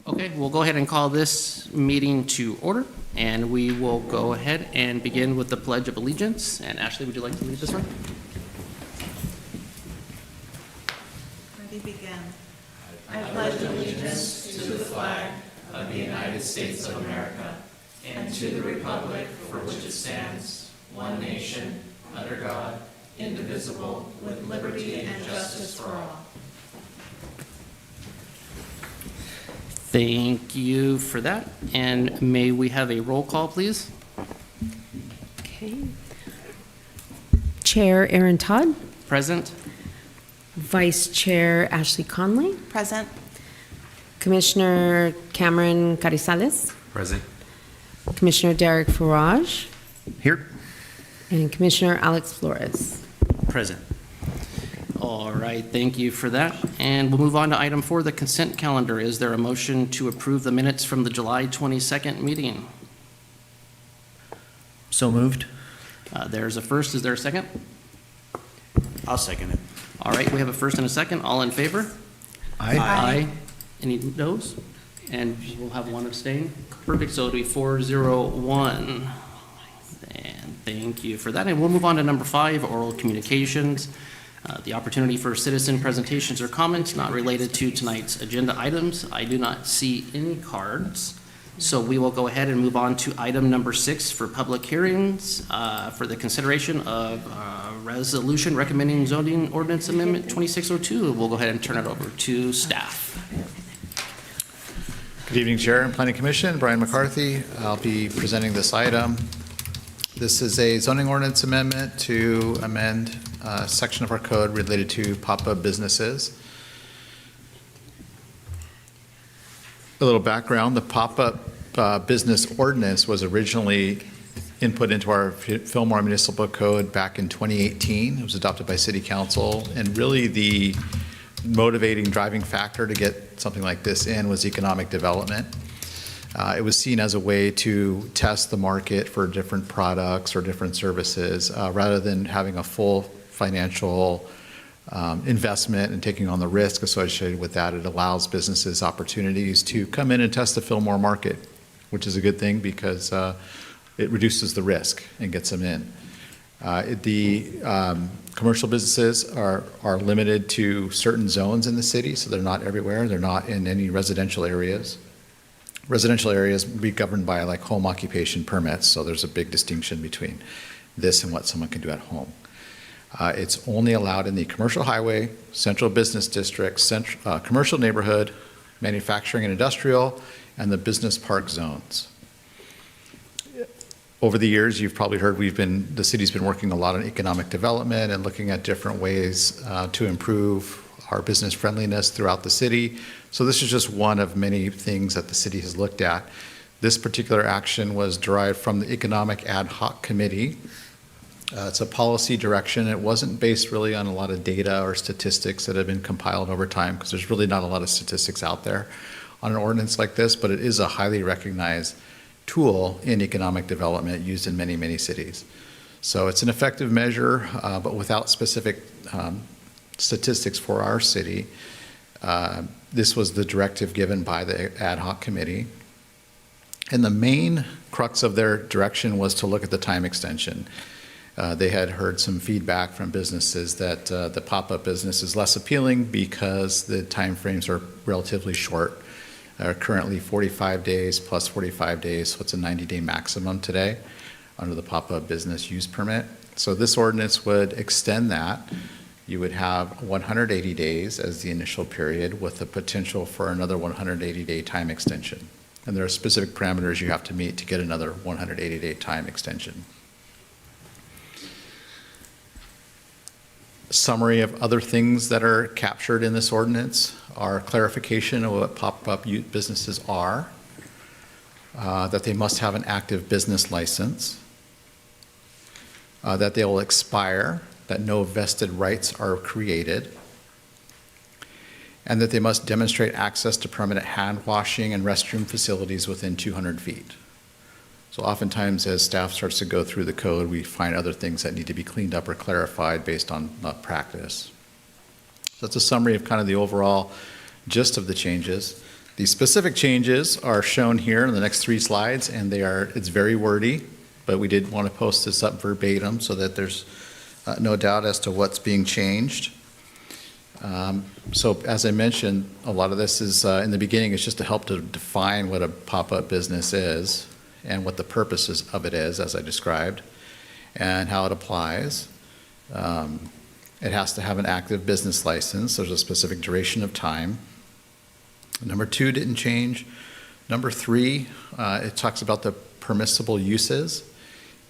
Okay, we'll go ahead and call this meeting to order, and we will go ahead and begin with the Pledge of Allegiance. And Ashley, would you like to lead this one? Ready, begin. I pledge allegiance to the flag of the United States of America and to the republic for which it stands, one nation, under God, indivisible, with liberty and justice for all. Thank you for that. And may we have a roll call, please? Okay. Chair Aaron Todd. Present. Vice Chair Ashley Conley. Present. Commissioner Cameron Carrizales. Present. Commissioner Derek Farage. Here. And Commissioner Alex Flores. Present. All right, thank you for that. And we'll move on to item 4, the consent calendar. Is there a motion to approve the minutes from the July 22nd meeting? So moved. There's a first. Is there a second? I'll second it. All right, we have a first and a second. All in favor? Aye. Any noes? And we'll have one abstain. Perfect, so it'll be 4-0-1. And thank you for that. And we'll move on to number 5, oral communications. The opportunity for citizen presentations or comments not related to tonight's agenda items. I do not see any cards. So we will go ahead and move on to item number 6 for public hearings for the consideration of resolution recommending zoning ordinance amendment 2602. We'll go ahead and turn it over to staff. Good evening, Chair and Planning Commission. Brian McCarthy. I'll be presenting this item. This is a zoning ordinance amendment to amend a section of our code related to pop-up businesses. A little background, the pop-up business ordinance was originally input into our Fillmore Municipal Code back in 2018. It was adopted by City Council, and really the motivating driving factor to get something like this in was economic development. It was seen as a way to test the market for different products or different services rather than having a full financial investment and taking on the risk associated with that. It allows businesses opportunities to come in and test the Fillmore market, which is a good thing because it reduces the risk and gets them in. Commercial businesses are limited to certain zones in the city, so they're not everywhere. They're not in any residential areas. Residential areas be governed by like home occupation permits, so there's a big distinction between this and what someone can do at home. It's only allowed in the commercial highway, central business district, commercial neighborhood, manufacturing and industrial, and the business park zones. Over the years, you've probably heard the city's been working a lot on economic development and looking at different ways to improve our business friendliness throughout the city. So this is just one of many things that the city has looked at. This particular action was derived from the Economic Ad Hoc Committee. It's a policy direction. It wasn't based really on a lot of data or statistics that have been compiled over time because there's really not a lot of statistics out there on an ordinance like this, but it is a highly recognized tool in economic development used in many, many cities. So it's an effective measure, but without specific statistics for our city. This was the directive given by the ad hoc committee. And the main crux of their direction was to look at the time extension. They had heard some feedback from businesses that the pop-up business is less appealing because the time frames are relatively short. Currently 45 days plus 45 days, so it's a 90-day maximum today under the pop-up business use permit. So this ordinance would extend that. You would have 180 days as the initial period with the potential for another 180-day time extension. And there are specific parameters you have to meet to get another 180-day time extension. Summary of other things that are captured in this ordinance are clarification of what pop-up businesses are, that they must have an active business license, that they will expire, that no vested rights are created, and that they must demonstrate access to permanent hand washing and restroom facilities within 200 feet. So oftentimes as staff starts to go through the code, we find other things that need to be cleaned up or clarified based on practice. So that's a summary of kind of the overall gist of the changes. The specific changes are shown here in the next 3 slides, and it's very wordy, but we did want to post this up verbatim so that there's no doubt as to what's being changed. So as I mentioned, a lot of this is, in the beginning, it's just to help to define what a pop-up business is and what the purposes of it is, as I described, and how it applies. It has to have an active business license. There's a specific duration of time. Number 2 didn't change. Number 3, it talks about the permissible uses.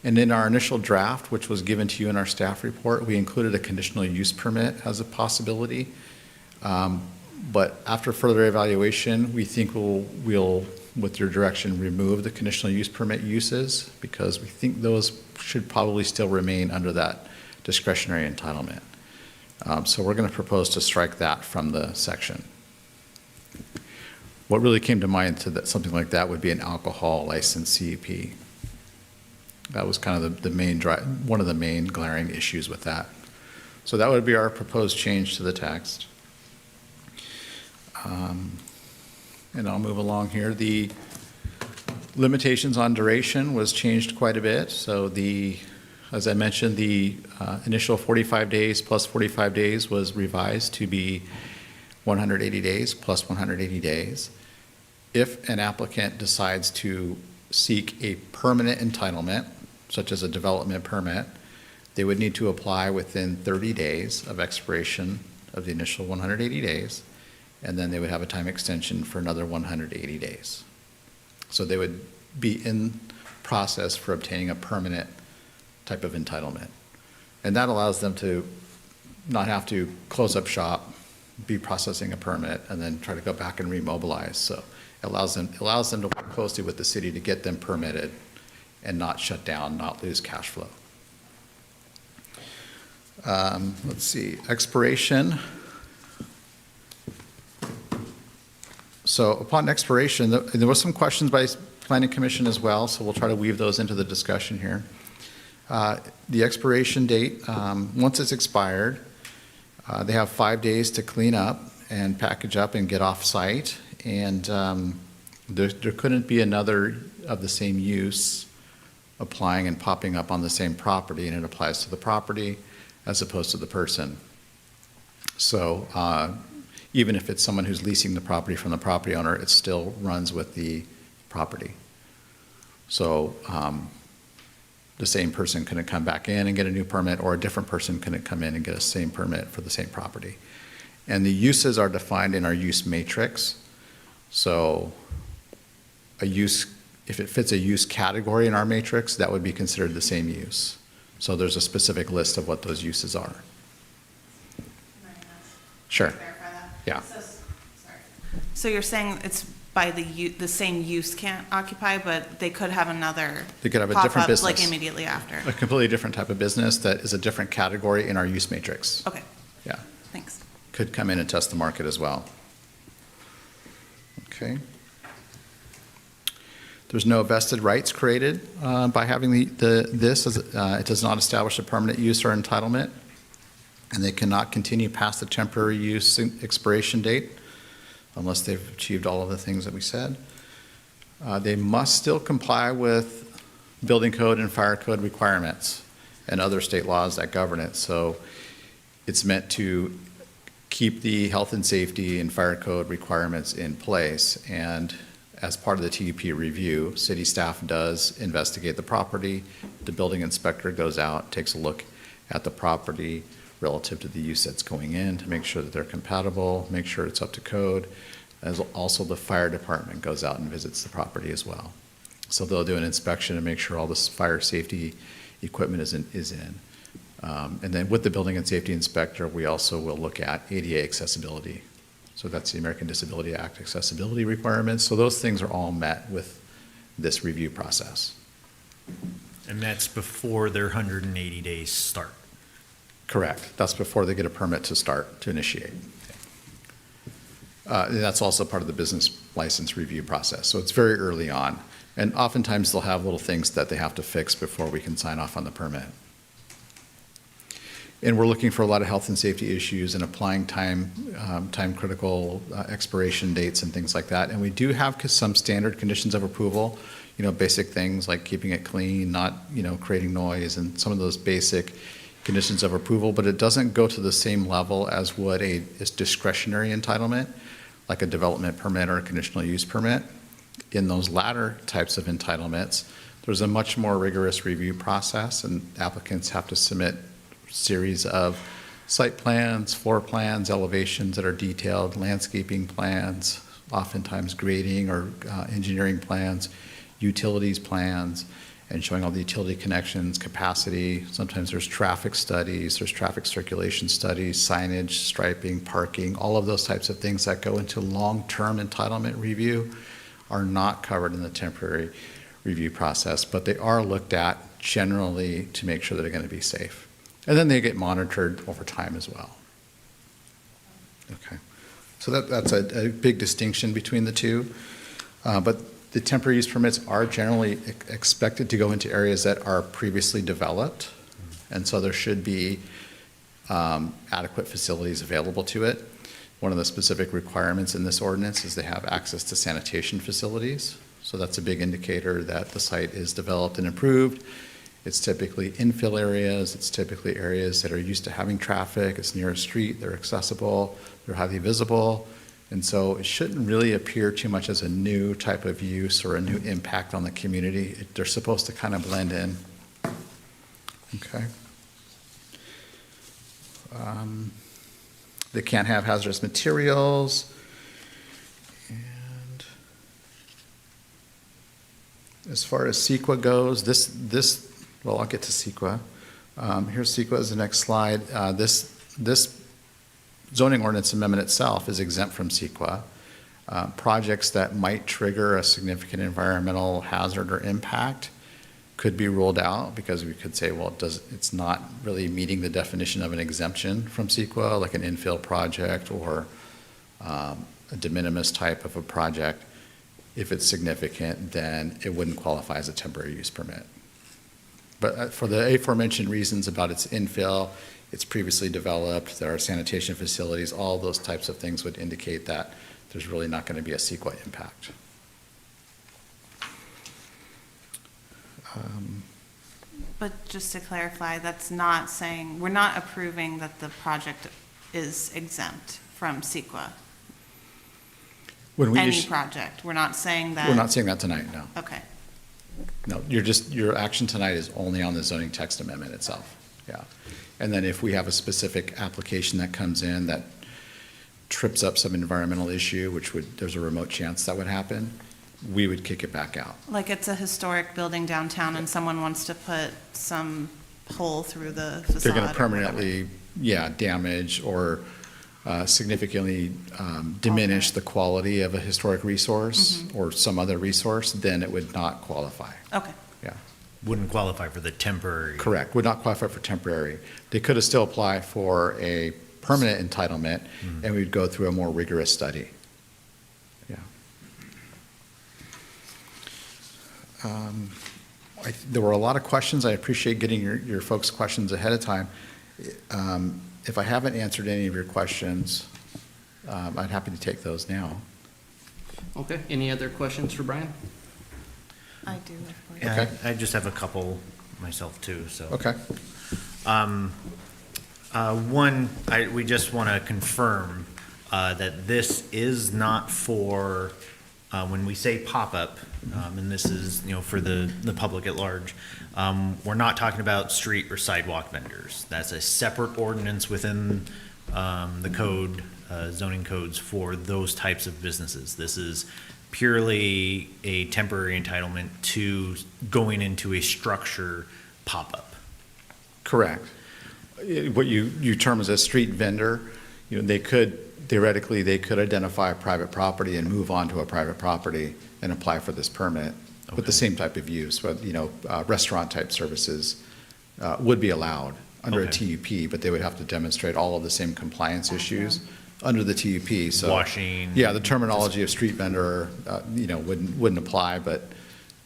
And in our initial draft, which was given to you in our staff report, we included a conditional use permit as a possibility. But after further evaluation, we think we'll, with your direction, remove the conditional use permit uses because we think those should probably still remain under that discretionary entitlement. So we're going to propose to strike that from the section. What really came to mind to that, something like that would be an alcohol license CUP. That was kind of the main one of the main glaring issues with that. So that would be our proposed change to the text. And I'll move along here. The limitations on duration was changed quite a bit. So as I mentioned, the initial 45 days plus 45 days was revised to be 180 days plus 180 days. If an applicant decides to seek a permanent entitlement, such as a development permit, they would need to apply within 30 days of expiration of the initial 180 days, and then they would have a time extension for another 180 days. So they would be in process for obtaining a permanent type of entitlement. And that allows them to not have to close up shop, be processing a permit, and then try to go back and remobilize. So it allows them to work closely with the city to get them permitted and not shut down, not lose cash flow. Let's see, expiration. So upon expiration, there was some questions by Planning Commission as well, so we'll try to weave those into the discussion here. The expiration date, once it's expired, they have 5 days to clean up and package up and get off site. And there couldn't be another of the same use applying and popping up on the same property, and it applies to the property as opposed to the person. So even if it's someone who's leasing the property from the property owner, it still runs with the property. So the same person couldn't come back in and get a new permit, or a different person couldn't come in and get a same permit for the same property. And the uses are defined in our use matrix. So a use, if it fits a use category in our matrix, that would be considered the same use. So there's a specific list of what those uses are. Sure. Clarify that? Yeah. So you're saying it's by the same use can't occupy, but they could have another. They could have a pop different up, business. like immediately after. A completely different type of business that is a different category in our use matrix. Okay, Yeah. thanks. Could come in and test the market as well. Okay. There's no vested rights created by having this. It does not establish a permanent use or entitlement, and they cannot continue past the temporary use expiration date unless they've achieved all of the things that we said. They must still comply with building code and fire code requirements and other state laws that govern it. So it's meant to keep the health and safety and fire code requirements in place. And as part of the TUP review, city staff does investigate the property. The building inspector goes out, takes a look at the property relative to the use that's going in to make sure that they're compatible, make sure it's up to code. As also the fire department goes out and visits the property as well. So they'll do an inspection and make sure all this fire safety equipment is in. And then with the building and safety inspector, we also will look at ADA accessibility. So that's the American Disability Act accessibility requirements. So those things are all met with this review process. And that's before their 180 days start. Correct. That's before they get a permit to start, to initiate. And that's also part of the business license review process. So it's very early on. And oftentimes they'll have little things that they have to fix before we can sign off on the permit. And we're looking for a lot of health and safety issues and applying time-critical expiration dates and things like that. And we do have some standard conditions of approval, basic things like keeping it clean, not, creating noise, and some of those basic conditions of approval, but it doesn't go to the same level as what a discretionary entitlement, like a development permit or a conditional use permit. In those latter types of entitlements, there's a much more rigorous review process, and applicants have to submit series of site plans, floor plans, elevations that are detailed, landscaping plans, oftentimes grading or engineering plans, utilities plans, and showing all the utility connections, capacity. Sometimes there's traffic studies, there's traffic circulation studies, signage, striping, parking, all of those types of things that go into long-term entitlement review are not covered in the temporary review process, but they are looked at generally to make sure that they're going to be safe. And then they get monitored over time as well. Okay, so that's a big distinction between the two. But the temporary use permits are generally expected to go into areas that are previously developed. And so there should be adequate facilities available to it. One of the specific requirements in this ordinance is they have access to sanitation facilities. So that's a big indicator that the site is developed and improved. It's typically infill areas. It's typically areas that are used to having traffic. It's near a street. They're accessible. They're highly visible. And so it shouldn't really appear too much as a new type of use or a new impact on the community. They're supposed to kind of blend in. Okay. They can't have hazardous materials. And as far as CEQA goes, well, I'll get to CEQA. Here's CEQA as the next slide. This zoning ordinance amendment itself is exempt from CEQA. Projects that might trigger a significant environmental hazard or impact could be ruled out because we could say, well, it's not really meeting the definition of an exemption from CEQA, like an infill project or a de minimis type of a project. If it's significant, then it wouldn't qualify as a temporary use permit. But for the aforementioned reasons about its infill, it's previously developed, there are sanitation facilities, all those types of things would indicate that there's really not going to be a CEQA impact. But just to clarify, that's not saying, we're not approving that the project is exempt from CEQA. Any project, we're not saying that? We're not saying that tonight, no. Okay. No, your action tonight is only on the zoning text amendment itself, yeah. And then if we have a specific application that comes in that trips up some environmental issue, there's a remote chance that would happen, we would kick it back out. Like it's a historic building downtown and someone wants to put some hole through the facade. They're going to or permanently, damage or significantly diminish the quality of a historic resource or some other resource, then it would not qualify. Okay. Yeah. Wouldn't qualify for the temporary. Correct. Would not qualify for temporary. They could have still apply for a permanent entitlement, and we'd go through a more rigorous study. Yeah. There were a lot of questions. I appreciate getting your folks' questions ahead of time. If I haven't answered any of your questions, I'm happy to take those now. Okay, any other questions for Brian? I do, of course. Yeah, Okay. I just have a couple myself too, so. Okay. One, we just want to confirm that this is not for, when we say pop-up, and this is, for the public at large, we're not talking about street or sidewalk vendors. That's a separate ordinance within the code, zoning codes for those types of businesses. This is purely a temporary entitlement to going into a structure pop-up. Correct. What you term as a street vendor, they could, theoretically, they could identify a private property and move on to a private property and apply for this permit with the same type of use. But, restaurant type services would be allowed under a TUP, but they would have to demonstrate all of the same compliance issues under the TUP. So Washing. Yeah, the terminology of street vendor, wouldn't apply, but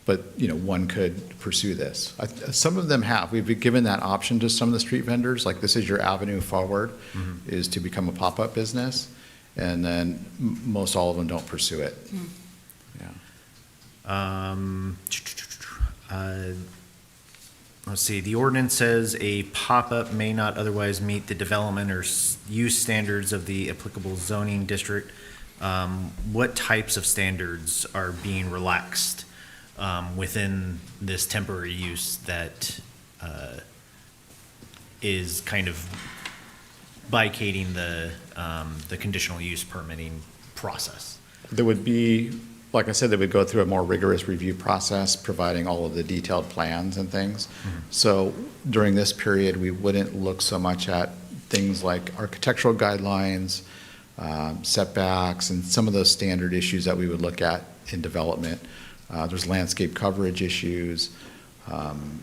but, one could pursue this. Some of them have. We've given that option to some of the street vendors, like this is your avenue forward, is to become a pop-up business, and then most all of them don't pursue it. Yeah. Let's see, the ordinance says a pop-up may not otherwise meet the development or use standards of the applicable zoning district. What types of standards are being relaxed within this temporary use that is kind of bicating the conditional use permitting process? There would be, like I said, they would go through a more rigorous review process, providing all of the detailed plans and things. So during this period, we wouldn't look so much at things like architectural guidelines, setbacks, and some of those standard issues that we would look at in development. There's landscape coverage issues.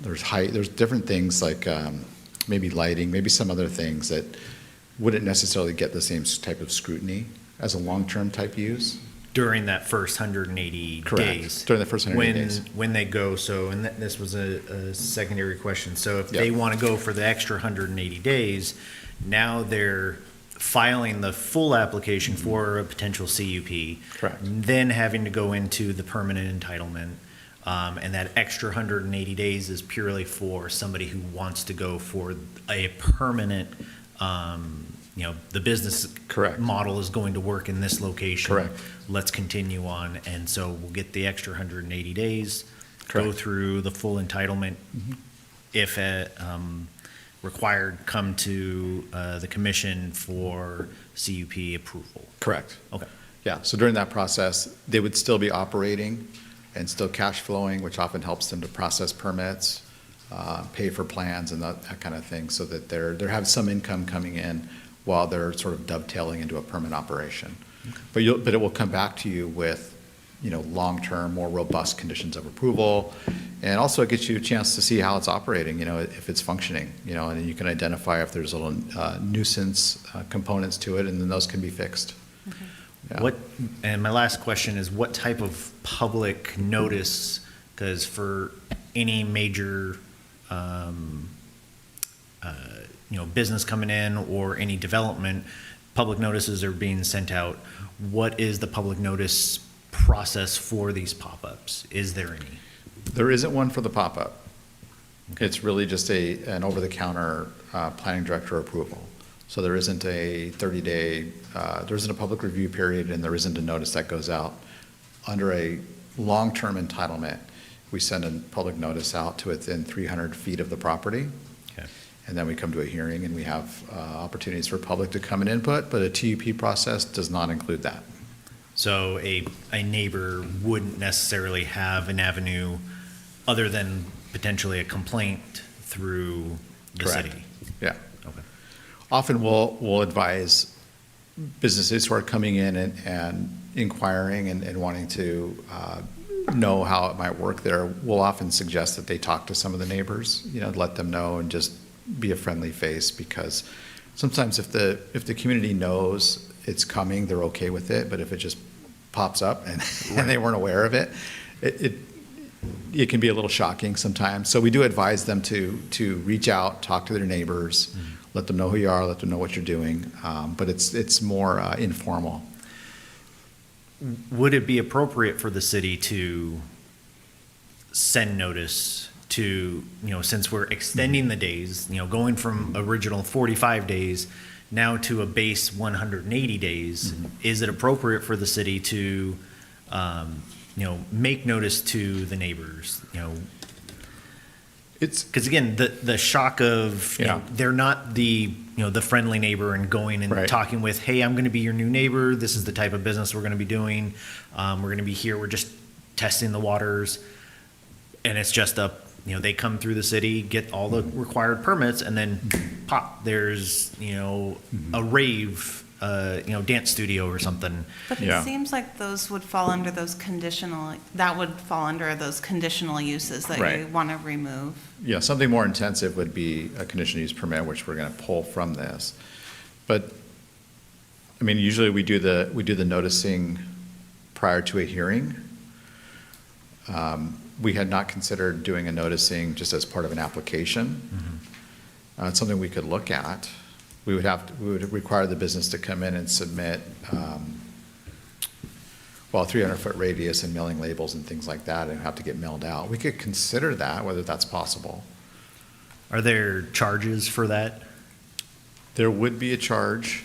There's height. There's different things like maybe lighting, maybe some other things that wouldn't necessarily get the same type of scrutiny as a long-term type use. During that first 180 Correct. days. During the first 180 days. When they go, so, and this was a secondary question, so if they Yep. want to go for the extra 180 days, now they're filing the full application for a potential CUP. Correct. Then having to go into the permanent entitlement, and that extra 180 days is purely for somebody who wants to go for a permanent, the business Correct. model is going to work in this location. Correct. Let's continue on, and so we'll get the extra 180 days, go Correct. through the full entitlement. If required, come to the commission for CUP approval. Correct. Okay. Yeah, so during that process, they would still be operating and still cash flowing, which often helps them to process permits, pay for plans and that kind of thing, so that they have some income coming in while they're sort of dovetailing into a permanent operation. But it will come back to you with, long-term, more robust conditions of approval. And also it gets you a chance to see how it's operating, if it's functioning, and you can identify if there's little nuisance components to it, and then those can be fixed. Yeah. And my last question is, what type of public notice, because for any major, business coming in or any development, public notices are being sent out. What is the public notice process for these pop-ups? Is there any? There isn't one for the pop-up. It's really just an over-the-counter planning director approval. So there isn't a 30-day, there isn't a public review period, and there isn't a notice that goes out. Under a long-term entitlement, we send a public notice out to within 300 feet of the property. Okay. And then we come to a hearing, and we have opportunities for public to come and input, but a TUP process does not include that. So a neighbor wouldn't necessarily have an avenue other than potentially a complaint through the Correct. city? Yeah. Okay. Often we'll advise businesses who are coming in and inquiring and wanting to know how it might work there. We'll often suggest that they talk to some of the neighbors, let them know and just be a friendly face, because sometimes if the community knows it's coming, they're okay with it. But if it just pops up and they weren't aware of it, it can be a little shocking sometimes. So we do advise them to reach out, talk to their neighbors, let them know who you are, let them know what you're doing. But it's more informal. Would it be appropriate for the city to send notice to, since we're extending the days, going from original 45 days now to a base 180 days, is it appropriate for the city to, make notice to the neighbors, because again, the shock of, Yeah. they're not the, the friendly neighbor and going and Right. talking with, hey, I'm going to be your new neighbor. This is the type of business we're going to be doing. We're going to be here. We're just testing the waters. And it's just they come through the city, get all the required permits, and then pop, there's, a rave, dance studio or something. But Yeah. it seems like those would fall under those that would fall under those conditional uses that you Right. want to remove. Yeah, something more intensive would be a conditional use permit, which we're going to pull from this. But, usually we do the noticing prior to a hearing. We had not considered doing a noticing just as part of an application. It's something we could look at. We would require the business to come in and submit, well, 300-foot radius and mailing labels and things like that, and have to get mailed out. We could consider that, whether that's possible. Are there charges for that? There would be a charge.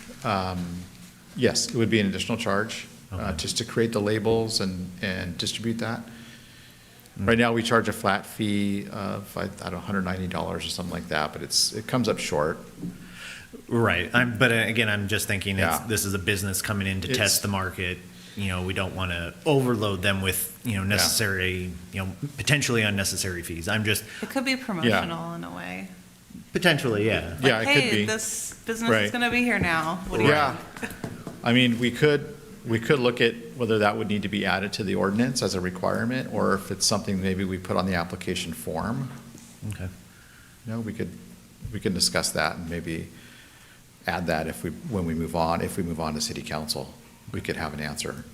Yes, it would be an additional charge, Okay. just to create the labels and distribute that. Right now, we charge a flat fee of, I don't know, $190 or something like that, but it comes up short. Right, but again, I'm just thinking, Yeah. this is a business coming in to It's- test the market. We don't want to overload them with, necessary, potentially unnecessary fees. I'm just, It could be promotional in a way. potentially, yeah. Yeah, Like, it could hey, be. this business Right. is going to be here now. What do you Yeah. think? I mean, we could look at whether that would need to be added to the ordinance as a requirement, or if it's something maybe we put on the application form. Okay. We could discuss that and maybe add that if we move on to city council, we could have an answer,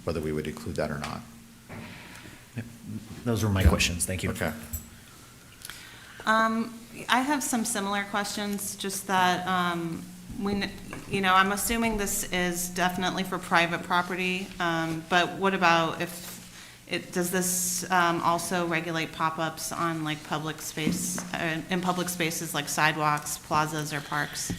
whether we would include that or not. Those were my questions, thank you. Okay. I have some similar questions, just that, I'm assuming this is definitely for private property, but what about does this also regulate pop-ups on like public space, in public spaces like sidewalks, plazas, or parks?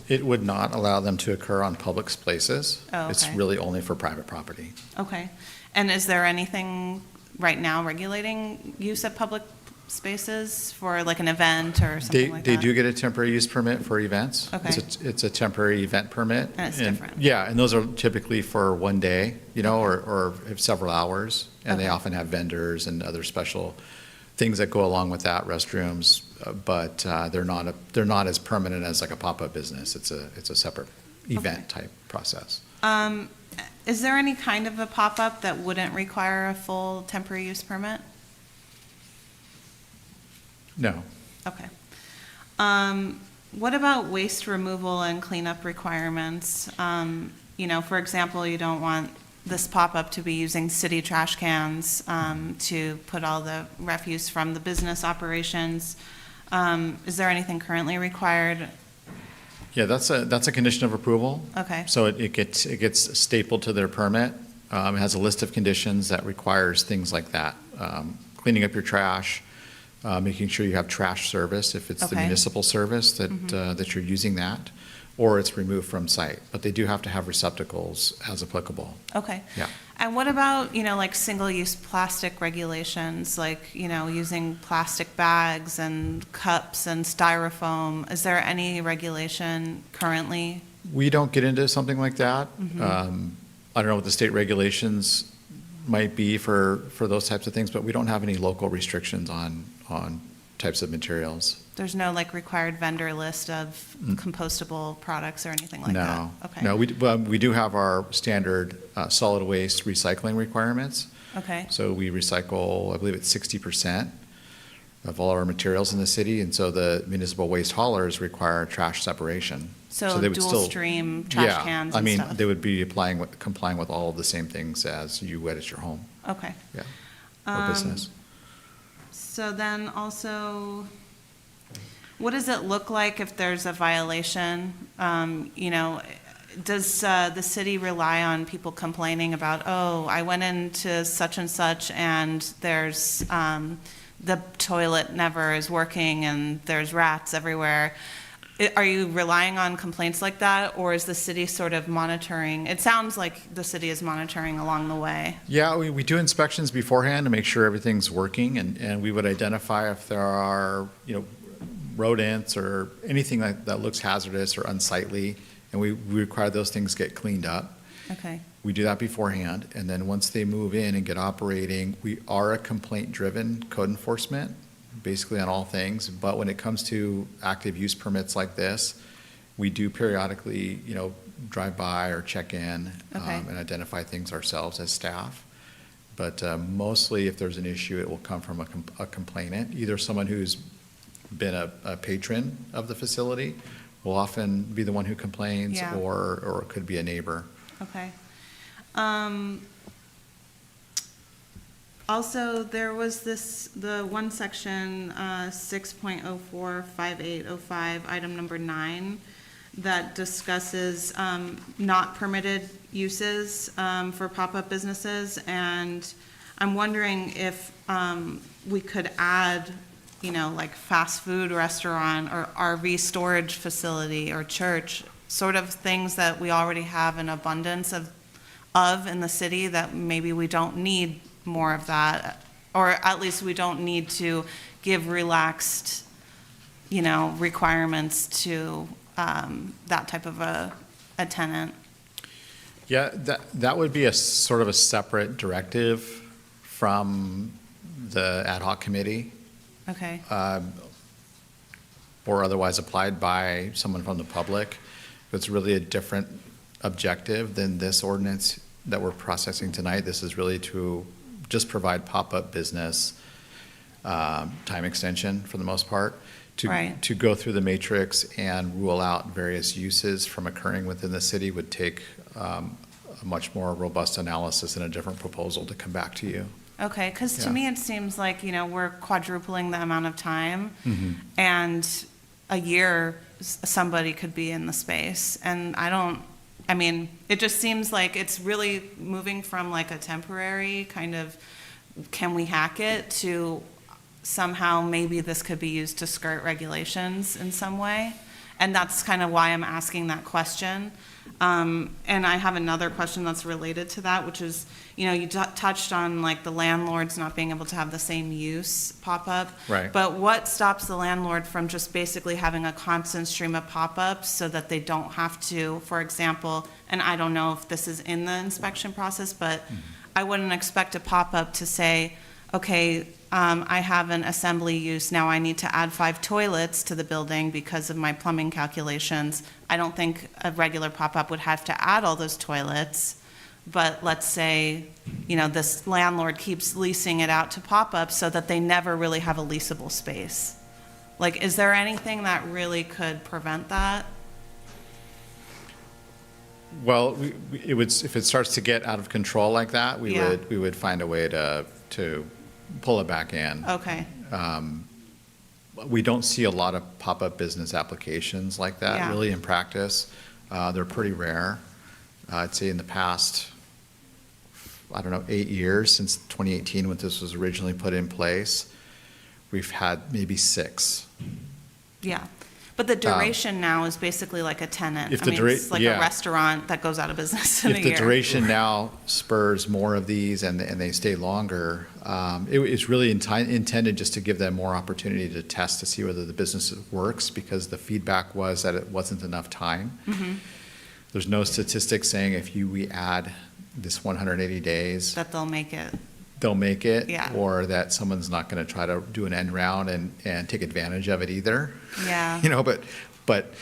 It would not allow them to occur on public places. Oh, It's okay. really only for private property. Okay. And is there anything right now regulating use of public spaces for like an event or something like that? They do get a temporary use permit for events. Okay. It's a temporary event permit. And it's different. Yeah, and those are typically for one day, or several hours. And they Okay. often have vendors and other special things that go along with that, restrooms, but they're not as permanent as like a pop-up business. It's a separate event type process. Is there any kind of a pop-up that wouldn't require a full temporary use permit? No. Okay. What about waste removal and cleanup requirements? For example, you don't want this pop-up to be using city trash cans to put all the refuse from the business operations. Is there anything currently required? Yeah, that's a condition of approval. Okay. So it gets stapled to their permit. It has a list of conditions that requires things like that. Cleaning up your trash, making sure you have trash service if it's the Okay. municipal service that you're using that, or it's removed from site. But they do have to have receptacles as applicable. Okay. Yeah. And what about, like single-use plastic regulations, like, using plastic bags and cups and styrofoam? Is there any regulation currently? We don't get into something like that. I don't know what the state regulations might be for those types of things, but we don't have any local restrictions on types of materials. There's no like required vendor list of compostable products or anything like that? No. Okay. No, we do have our standard solid waste recycling requirements. Okay. So we recycle, I believe it's 60% of all our materials in the city, and so the municipal waste haulers require trash separation. So they would dual still- stream trash cans and Yeah, I stuff? mean, they would be complying with all of the same things as you would at your home, Okay. yeah, or business. So then also, what does it look like if there's a violation? Does the city rely on people complaining about, oh, I went into such and such and there's, the toilet never is working and there's rats everywhere? Are you relying on complaints like that, or is the city sort of monitoring? It sounds like the city is monitoring along the way. Yeah, we do inspections beforehand to make sure everything's working, and we would identify if there are, rodents or anything that looks hazardous or unsightly, and we require those things get cleaned up. Okay. We do that beforehand, and then once they move in and get operating, we are a complaint-driven code enforcement, basically on all things, but when it comes to active use permits like this, we do periodically, drive by or check in Okay. and identify things ourselves as staff. But mostly, if there's an issue, it will come from a complainant, either someone who's been a patron of the facility will often be the one who complains, Yeah. or it could be a neighbor. Okay. Also, there was the one section, 6.045805, item number 9, that discusses not permitted uses for pop-up businesses. And I'm wondering if we could add, like fast food restaurant or RV storage facility or church, sort of things that we already have an abundance of in the city, that maybe we don't need more of that, or at least we don't need to give relaxed, requirements to that type of a tenant. Yeah, that would be a sort of a separate directive from the ad hoc committee, Okay, or otherwise applied by someone from the public. It's really a different objective than this ordinance that we're processing tonight. This is really to just provide pop-up business time extension for the most part. Right. To go through the matrix and rule out various uses from occurring within the city would take a much more robust analysis and a different proposal to come back to you. okay, because to Yeah. me, it seems like, we're quadrupling the amount of time, Mm-hmm. and a year, somebody could be in the space, and it just seems like it's really moving from like a temporary kind of, can we hack it, to somehow maybe this could be used to skirt regulations in some way. And that's kind of why I'm asking that question. And I have another question that's related to that, which is, you touched on like the landlords not being able to have the same use pop up. Right. But what stops the landlord from just basically having a constant stream of pop-ups so that they don't have to, for example, and I don't know if this is in the inspection process, but I wouldn't expect a pop-up to say, okay, I have an assembly use, now I need to add 5 toilets to the building because of my plumbing calculations. I don't think a regular pop-up would have to add all those toilets, but let's say, this landlord keeps leasing it out to pop-ups so that they never really have a leasable space. Like, is there anything that really could prevent that? Well, it would, if it starts to get out of control like that, Yeah. we would find a way to pull it back in. Okay, We don't see a lot of pop-up business applications like that, Yeah. really, in practice. They're pretty rare. I'd say in the past, 8 years, since 2018, when this was originally put in place, we've had maybe 6. yeah. But the duration now is basically like a tenant. If the It's like a yeah. restaurant that goes out of business in a If year. the duration now spurs more of these and they stay longer, it's really intended just to give them more opportunity to test to see whether the business works, because the feedback was that it wasn't enough time. Mm-hmm. There's no statistics saying if we add this 180 days, That they'll make it. they'll make it, Yeah. or that someone's not going to try to do an end round and take advantage of it either. Yeah. But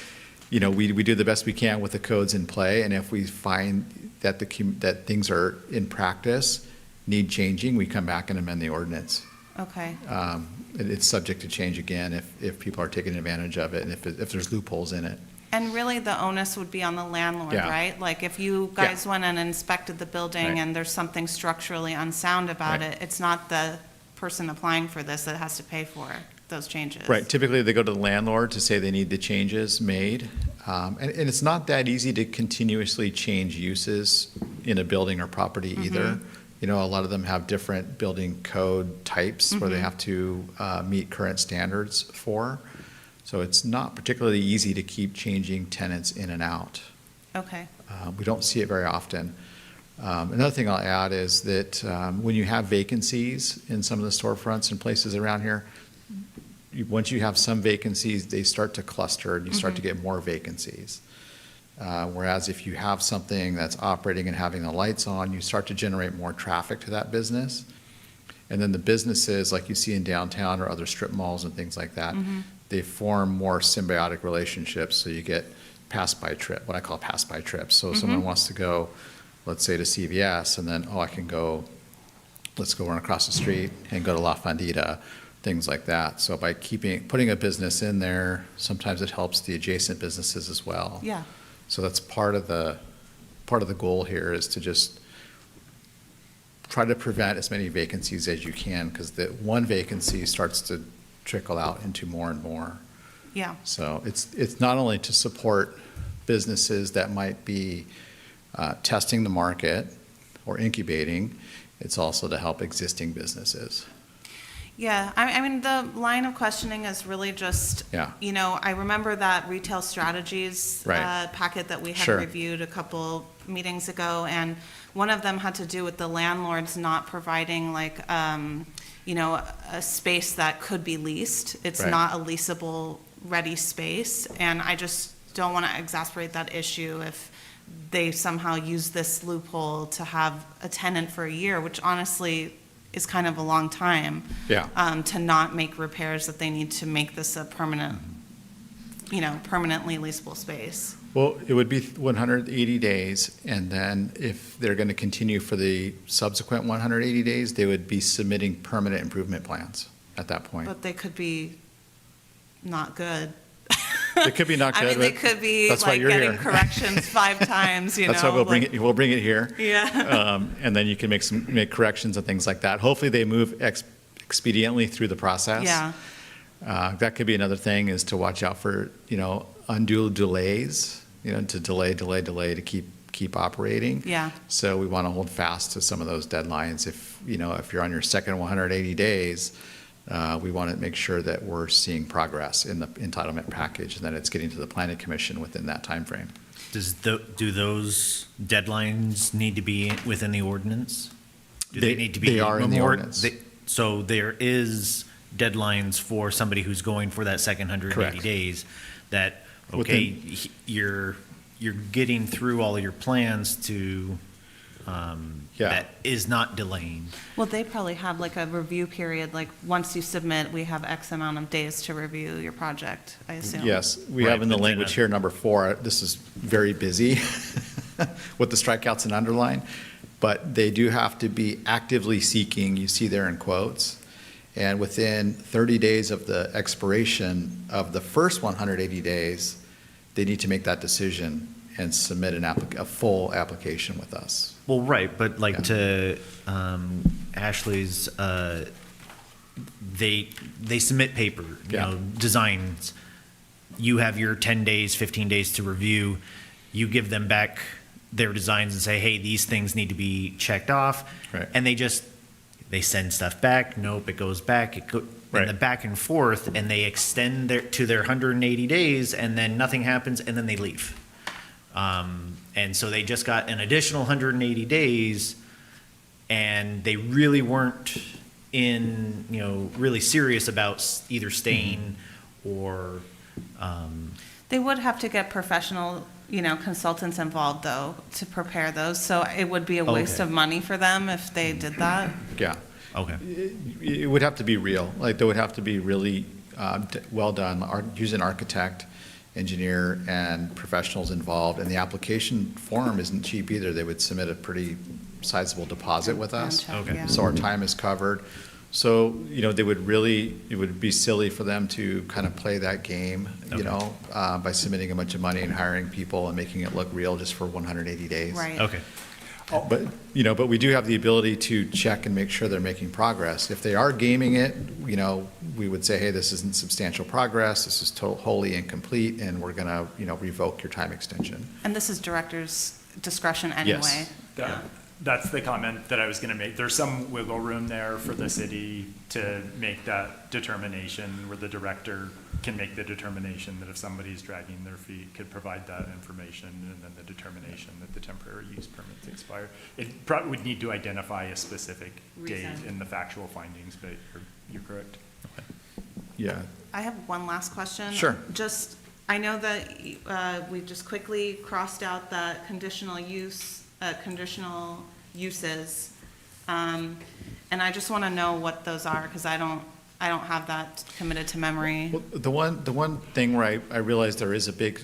we do the best we can with the codes in play, and if we find that that things are in practice need changing, we come back and amend the ordinance. Okay, It's subject to change again if people are taking advantage of it and if there's loopholes in it. and really the onus would be on the landlord, Yeah. right? Like if you guys went and inspected the building Right. and there's something structurally unsound about Right. it, it's not the person applying for this that has to pay for those changes. Right, typically they go to the landlord to say they need the changes made. And it's not that easy to continuously change uses in a building or property either. A lot of them have different building code types where they have to meet current standards for. So it's not particularly easy to keep changing tenants in and out. Okay, We don't see it very often. Another thing I'll add is that when you have vacancies in some of the storefronts and places around here, once you have some vacancies, they start to cluster and you start to get more vacancies. Whereas if you have something that's operating and having the lights on, you start to generate more traffic to that business. And then the businesses, like you see in downtown or other strip malls and things like that, they form more symbiotic relationships. So you get pass-by trip, what I call pass-by trips. So if someone wants to go, let's say to CVS, and then, I can go, let's go run across the street and go to La Fondita, things like that. So by putting a business in there, sometimes it helps the adjacent businesses as well. yeah, So that's part of the goal here, is to just try to prevent as many vacancies as you can, because the one vacancy starts to trickle out into more and more. Yeah. So it's not only to support businesses that might be testing the market or incubating, it's also to help existing businesses. Yeah, I mean, the line of questioning is really just, Yeah. you know, I remember that retail strategies Right. packet that we had Sure. reviewed a couple meetings ago, and one of them had to do with the landlords not providing like, you know, a space that could be leased. It's Right. not a leasable, ready space, and I just don't want to exasperate that issue if they somehow use this loophole to have a tenant for a year, which honestly is kind of a long time. Yeah. To not make repairs that they need to make this a permanent, you know, permanently leasable space. Well, it would be 180 days, and then if they're going to continue for the subsequent 180 days, they would be submitting permanent improvement plans at that point. But they could be not good. It could be not I good, mean, they but could be that's why like you're getting here. corrections 5 times, you know. That's why we'll like- we'll bring it here. Yeah. And then you can make corrections and things like that. Hopefully, they move expediently through the process. Yeah. That could be another thing, is to watch out for, you know, undue delays, you know, to delay to keep operating. Yeah. So we want to hold fast to some of those deadlines. If, you know, if you're on your second 180 days, we want to make sure that we're seeing progress in the entitlement package, and that it's getting to the planning commission within that timeframe. Do those deadlines need to be within the ordinance? Do they need to be? They are in the ordinance. So there is deadlines for somebody who's going for that second 180 Correct. days, that, okay, you're getting through all of your plans to, Yeah. that is not delaying. Well, they probably have like a review period, like once you submit, we have X amount of days to review your project, I assume. Yes, we Right, have in the but then language here, number 4, this is very busy with the strikeouts and underline, but they do have to be actively seeking, you see there in quotes, and within 30 days of the expiration of the first 180 days, they need to make that decision and submit a full application with us. Well, right, but like Yeah. to Ashley's, they submit paper, you Yeah. know, designs. You have your 10 days, 15 days to review. You give them back their designs and say, hey, these things need to be checked off. Right. And they send stuff back. Nope, it goes back. Right. And the back and forth, and they extend to their 180 days, and then nothing happens, and then they leave. And so they just got an additional 180 days, and they really weren't really serious about either staying or, They would have to get professional, you know, consultants involved though, to prepare those, so it would be a waste Okay. of money for them if they did that. Yeah. okay. It would have to be real, like, they would have to be really well done, use an architect, engineer, and professionals involved, and the application form isn't cheap either. They would submit a pretty sizable deposit with us. Background check, Okay. yeah. So our time is covered. So, you know, it would be silly for them to kind of play that game, you Okay. know, by submitting a bunch of money and hiring people and making it look real just for 180 days. Right. Okay. But we do have the ability to check and make sure they're making progress. If they are gaming it, you know, we would say, hey, this isn't substantial progress, this is wholly incomplete, and we're going to, you know, revoke your time extension. And this is director's discretion anyway. Yes. That's the comment that I was gonna make. There's some wiggle room there for the city to make that determination, where the director can make the determination that if somebody's dragging their feet, could provide that information, and then the determination that the temporary use permit's expired. It probably would need to identify a specific date Reason. in the factual findings, but you're correct. Yeah. I have one last question. Sure. Just, I know that we just quickly crossed out that conditional uses. And I just want to know what those are, because I don't have that committed to memory. Well, the one thing where I realize there is a big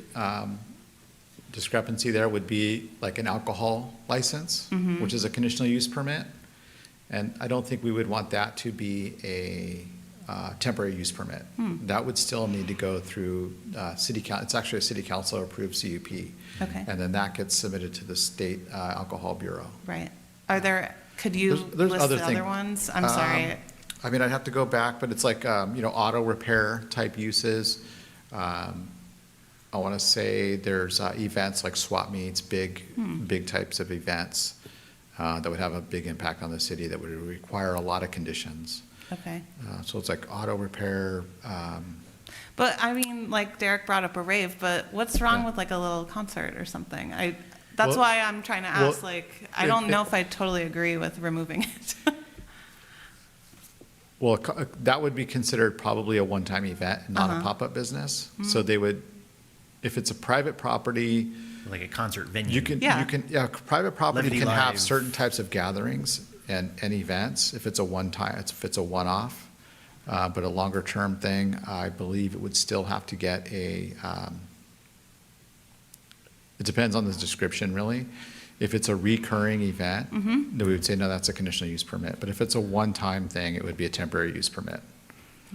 discrepancy there would be like an alcohol license, which is a conditional use permit. And I don't think we would want that to be a temporary use permit. That would still need to go through city council. It's actually a city council approved CUP. Okay. And then that gets submitted to the state alcohol bureau. Right. Are there Could you There's list other the other thing- ones? I'm sorry. I mean, I'd have to go back, but it's like, auto repair type uses. I want to say there's events like swap meets, big types of events that would have a big impact on the city that would require a lot of conditions. Okay. So it's like auto repair. But I mean, like Derek brought up a rave, but what's wrong Yeah. with like a little concert or something? That's Well- why I'm trying to ask, well, like, I don't know if I totally agree with removing it. Well, that would be considered probably a one-time event, not a Uh-huh. pop-up business. So they would, if it's a private property, Like a concert venue. Yeah. private property Levity can have Live. certain types of gatherings and events if it's a one-time, if it's a one-off. But a longer-term thing, I believe it would still have to get it depends on the description, really. If it's a recurring event, then we would say, no, that's a conditional use permit. But if it's a one-time thing, it would be a temporary use permit.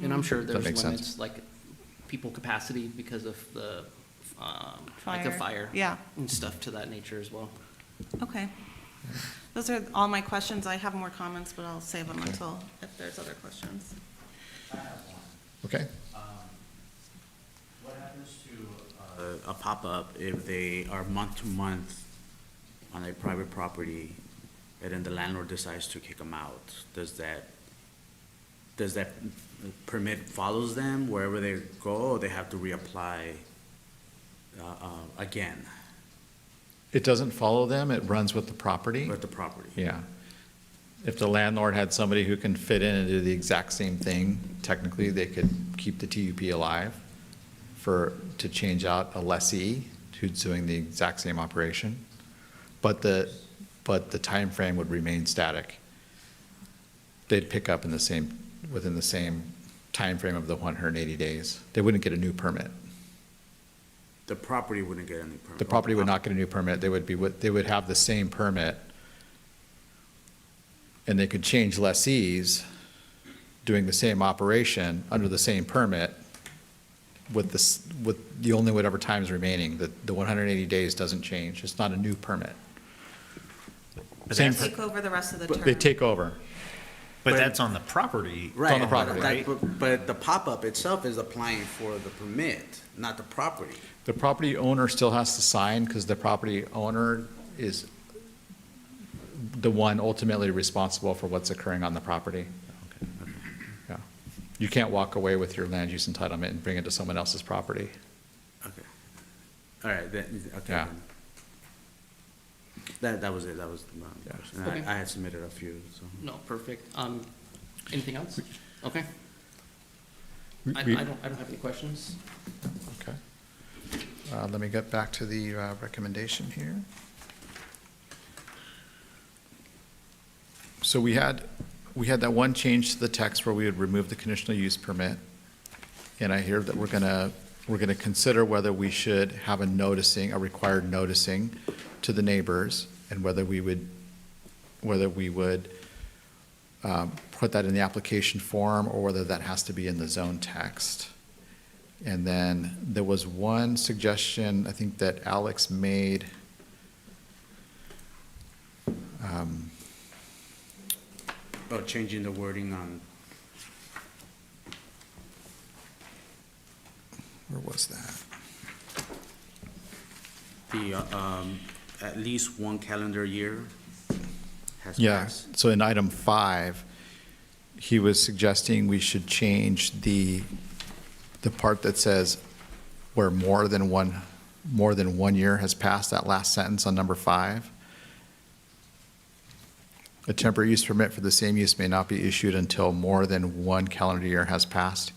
And I'm sure Does that there's make sense? limits, like people capacity because of the, like the fire. Yeah. And stuff to that nature as well. Okay. Those are all my questions. I have more comments, but I'll save them Okay. until, if there's other questions. Okay? What happens to a pop-up if they are month to month on a private property and then the landlord decides to kick them out? Does that permit follows them wherever they go, or they have to reapply again It doesn't follow them, it runs with the property. with the property? Yeah. If the landlord had somebody who can fit in and do the exact same thing, technically, they could keep the TUP alive to change out a lessee who's doing the exact same operation. But the timeframe would remain static. They'd pick up within the same timeframe of the 180 days. They wouldn't get a new permit. The property wouldn't get any permit? The property would not get a new permit. They would have the same permit. And they could change lessees doing the same operation under the same permit with the only whatever time is remaining. The 180 days doesn't change. It's not a new permit. But Same that's- Take over the rest of the But term. they take over. But that's on the property. Right. on the property. Right. But the pop-up itself is applying for the permit, not the property. The property owner still has to sign because the property owner is the one ultimately responsible for what's occurring on the property. Yeah. You can't walk away with your land use entitlement and bring it to someone else's property. Okay. All right, okay. Yeah. That was it, that was my Yeah. question. Okay. I had submitted a few, so. No, perfect. Anything else? Okay. I We- don't have any questions. Okay. Let me get back to the recommendation here. So we had that one change to the text where we would remove the conditional use permit. And I hear that we're gonna consider whether we should have a required noticing to the neighbors, and whether we would put that in the application form, or whether that has to be in the zone text. And then there was one suggestion, I think, that Alex made. Oh, changing the wording on, Where was that? at least one calendar year has Yeah, passed. so in item 5, he was suggesting we should change the part that says where more than 1 year has passed, that last sentence on number 5. A temporary use permit for the same use may not be issued until more than 1 calendar year has passed.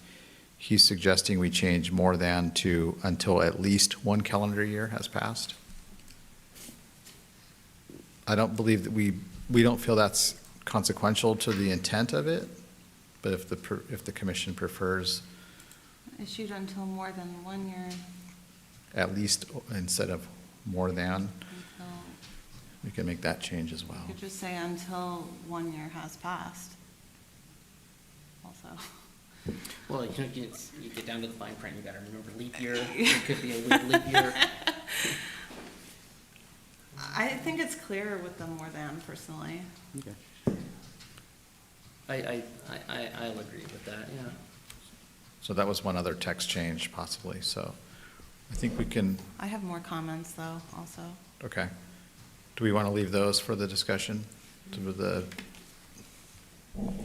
He's suggesting we change more than to until at least 1 calendar year has passed. I don't believe that we don't feel that's consequential to the intent of it, but if the commission prefers Issued until more than 1 year, at least instead of more than, until, we can make that change as well. you could just say until 1 year has passed. Also. Well, you get down to the fine print, you gotta remember leap year. It could be a weird leap year. I think it's clearer with the more than, personally. Okay. I'll agree with that, yeah. So that was one other text change possibly, so I think we can, I have more comments though, also. okay. Do we want to leave those for the discussion? To the,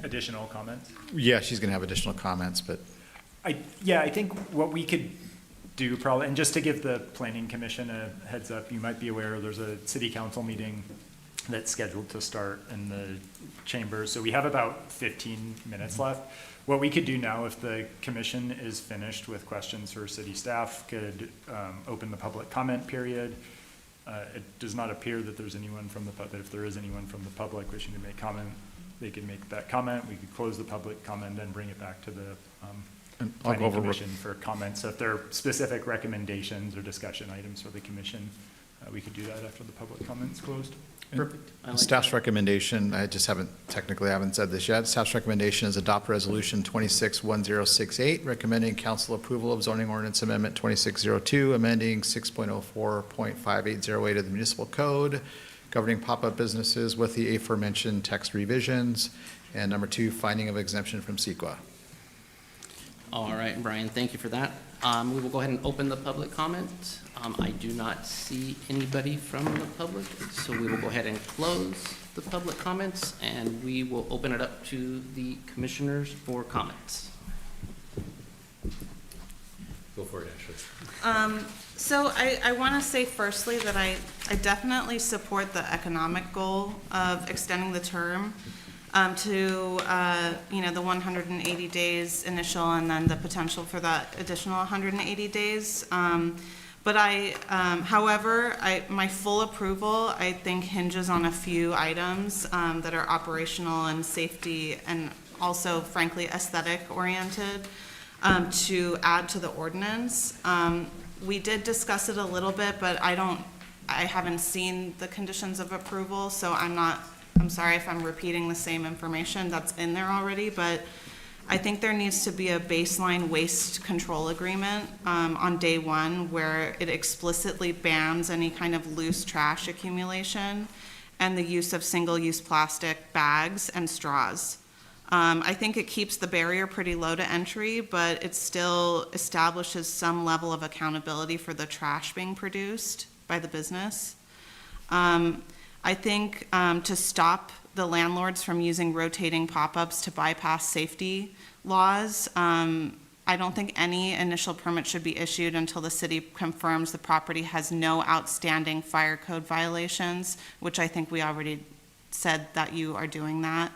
Additional comments? yeah, she's going to have additional comments, but Yeah, I think what we could do probably, and just to give the planning commission a heads up, you might be aware there's a city council meeting that's scheduled to start in the chamber. So we have about 15 minutes left. What we could do now, if the commission is finished with questions for city staff, could open the public comment period. It does not appear that there's anyone from the public, if there is anyone from the public wishing to make comment, they can make that comment. We could close the public comment and bring it back to the and I'll go planning over. commission for comments. So if there are specific recommendations or discussion items for the commission, we could do that after the public comment's closed. Perfect. I like Staff's that. recommendation, I just haven't said this yet. Staff's recommendation is adopt resolution 261068, recommending council approval of zoning ordinance amendment 2602, amending 6.04.5808 of the municipal code, governing pop-up businesses with the aforementioned text revisions. And number 2, finding of exemption from CEQA. All right, Brian, thank you for that. We will go ahead and open the public comment. I do not see anybody from the public, so we will go ahead and close the public comments, and we will open it up to the commissioners for comments. Go for it, Ashley. So I want to say firstly that I definitely support the economic goal of extending the term to, the 180 days initial and then the potential for that additional 180 days. But however, my full approval, I think, hinges on a few items that are operational and safety and also, frankly, aesthetic oriented to add to the ordinance. We did discuss it a little bit, but I haven't seen the conditions of approval, so I'm sorry if I'm repeating the same information that's in there already, but I think there needs to be a baseline waste control agreement on day one where it explicitly bans any kind of loose trash accumulation and the use of single-use plastic bags and straws. I think it keeps the barrier pretty low to entry, but it still establishes some level of accountability for the trash being produced by the business. I think to stop the landlords from using rotating pop-ups to bypass safety laws, I don't think any initial permit should be issued until the city confirms the property has no outstanding fire code violations, which I think we already said that you are doing that.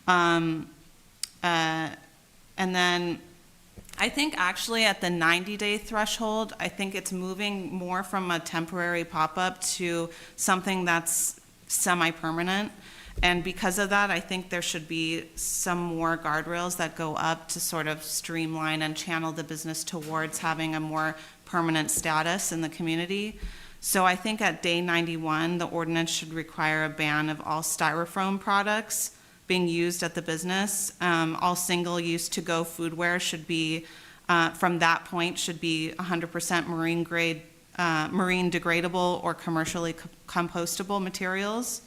And then I think actually at the 90-day threshold, I think it's moving more from a temporary pop-up to something that's semi-permanent. And because of that, I think there should be some more guardrails that go up to sort of streamline and channel the business towards having a more permanent status in the community. So I think at day 91, the ordinance should require a ban of all styrofoam products being used at the business. All single-use to-go foodware should be, from that point, should be 100% marine grade, marine degradable or commercially compostable materials.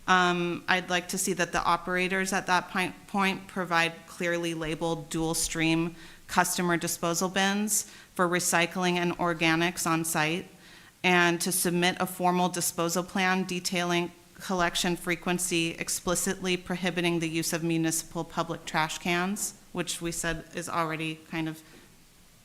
I'd like to see that the operators at that point provide clearly labeled dual stream customer disposal bins for recycling and organics on site, and to submit a formal disposal plan detailing collection frequency, explicitly prohibiting the use of municipal public trash cans, which we said is already kind of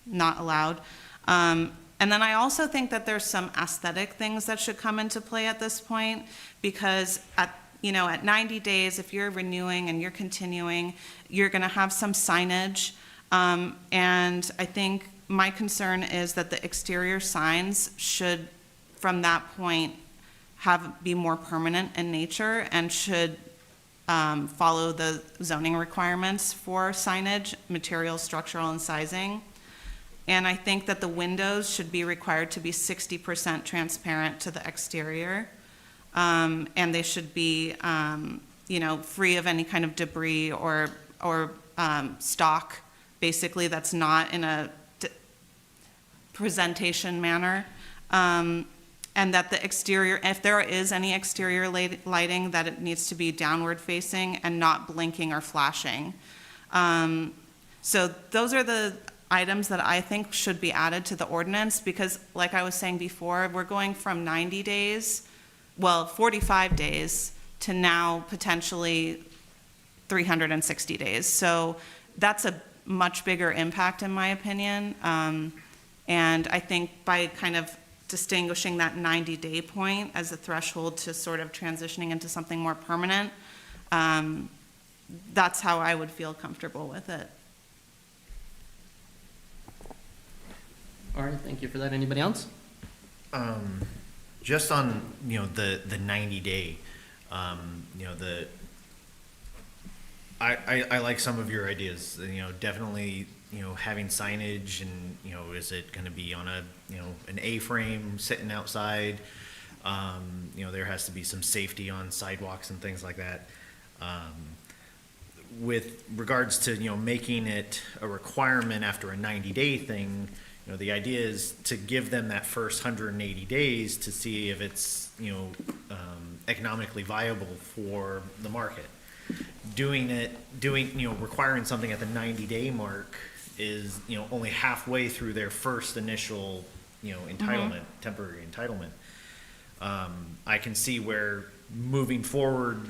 not allowed. And then I also think that there's some aesthetic things that should come into play at this point, because at 90 days, if you're renewing and you're continuing, you're going to have some signage. And I think my concern is that the exterior signs should, from that point, be more permanent in nature and should follow the zoning requirements for signage, material, structural, and sizing. And I think that the windows should be required to be 60% transparent to the exterior. And they should be, free of any kind of debris or stock, basically, that's not in a presentation manner. And that the exterior, if there is any exterior lighting, that it needs to be downward facing and not blinking or flashing. So those are the items that I think should be added to the ordinance, because like I was saying before, we're going from 90 days, well, 45 days, to now potentially 360 days. So that's a much bigger impact, in my opinion. And I think by kind of distinguishing that 90-day point as a threshold to sort of transitioning into something more permanent, that's how I would feel comfortable with it. All right, thank you for that. Anybody else? Just on, the 90-day, I like some of your ideas, definitely, having signage and, is it gonna be on a, an A-frame sitting outside? There has to be some safety on sidewalks and things like that. With regards to, making it a requirement after a 90-day thing, the idea is to give them that first 180 days to see if it's, economically viable for the market. Requiring something at the 90-day mark is, only halfway through their first initial, entitlement, temporary entitlement. I can see where moving forward,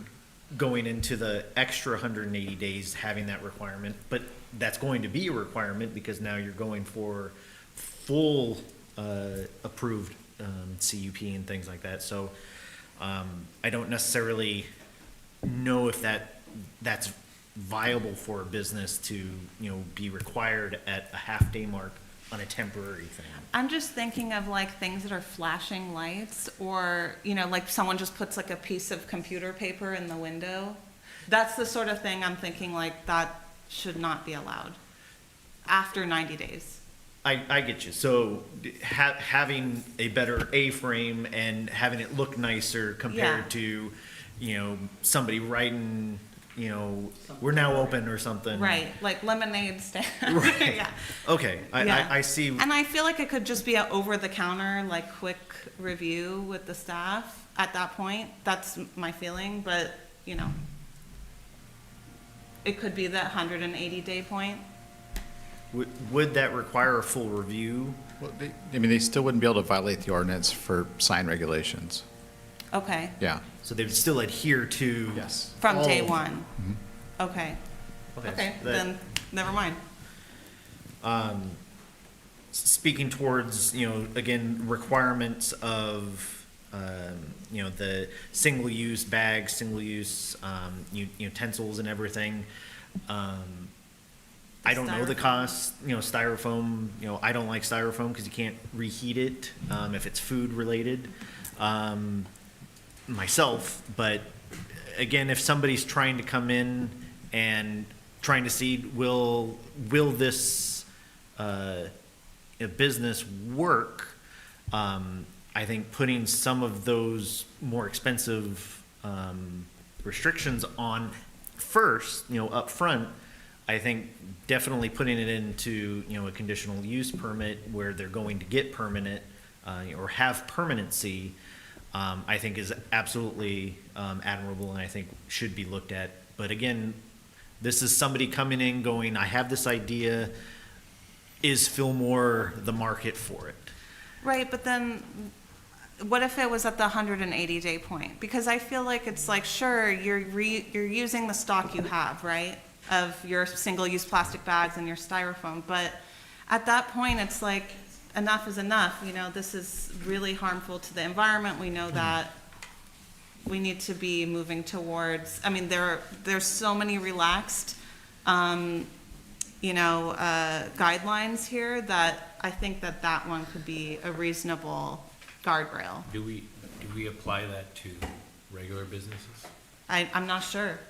going into the extra 180 days, having that requirement, but that's going to be a requirement because now you're going for full approved CUP and things like that. So I don't necessarily know if that's viable for a business to, be required at a half-day mark on a temporary thing. I'm just thinking of like things that are flashing lights, or, like someone just puts like a piece of computer paper in the window. That's the sort of thing I'm thinking like that should not be allowed after 90 days. I get you. So having a better A-frame and having it look nicer compared to, somebody writing, we're now open or something. Right, like lemonade stand. Right. Yeah. Okay, Yeah. I see. And I feel like it could just be an over-the-counter, like, quick review with the staff at that point. That's my feeling, but, it could be that 180-day point. Would that require a full review? Well, they still wouldn't be able to violate the ordinance for sign regulations. Okay, Yeah. So they would still adhere to. Yes. from all day of- one. Okay, okay, that- then, never mind. Speaking towards, again, requirements of, the single-use bags, single-use, utensils and everything. I don't know the Styrofoam. cost, styrofoam, I don't like styrofoam because you can't reheat it, if it's food related, myself. But again, if somebody's trying to come in and trying to see, will this, business work, I think putting some of those more expensive, restrictions on first, up front, I think definitely putting it into, a conditional use permit where they're going to get permanent, or have permanency, I think is absolutely, admirable, and I think should be looked at. But again, this is somebody coming in going, I have this idea, is Fillmore the market for it? Right, but then, what if it was at the 180-day point? Because I feel like it's like, sure, you're using the stock you have, right? Of your single-use plastic bags and your styrofoam, but at that point, it's like, enough is enough, this is really harmful to the environment, we know that. We need to be moving towards, there's so many relaxed, guidelines here that I think that one could be a reasonable guardrail. Do we apply that to regular businesses? I'm not sure.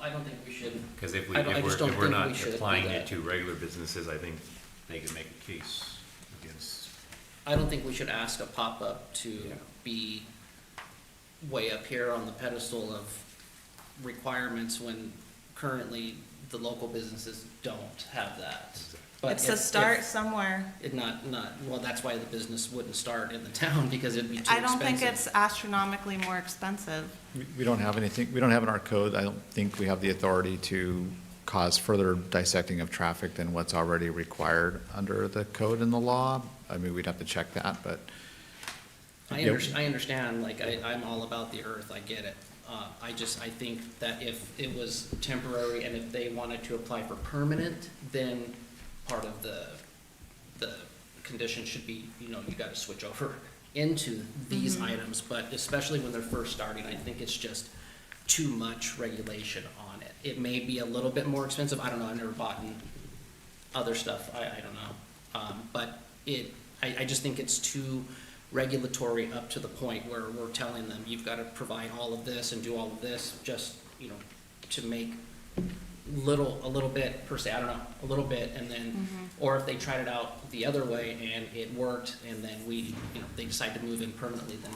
I don't think we should. Because if I just don't we're think not we should do applying that. it to regular businesses, I think they could make a case against. I don't think we should ask a pop-up to be way up here on the pedestal of requirements when currently the local businesses don't have that. But It's a if- start somewhere. It well, that's why the business wouldn't start in the town, because it'd be too expensive. I don't think it's astronomically more expensive. We don't have anything, we don't have in our code, I don't think we have the authority to cause further dissecting of traffic than what's already required under the code and the law. I mean, we'd have to check that, but. I understand, like, I'm all about the earth, I get it. I think that if it was temporary and if they wanted to apply for permanent, then part of the condition should be, you gotta switch over into these items, but especially when they're first starting, I think it's just too much regulation on it. It may be a little bit more expensive, I don't know, I've never bought in other stuff, I don't know. But I just think it's too regulatory up to the point where we're telling them, you've got to provide all of this and do all of this, just, to make a little bit per se, I don't know, a little bit, and then, or if they tried it out the other way and it worked, and then they decide to move in permanently, then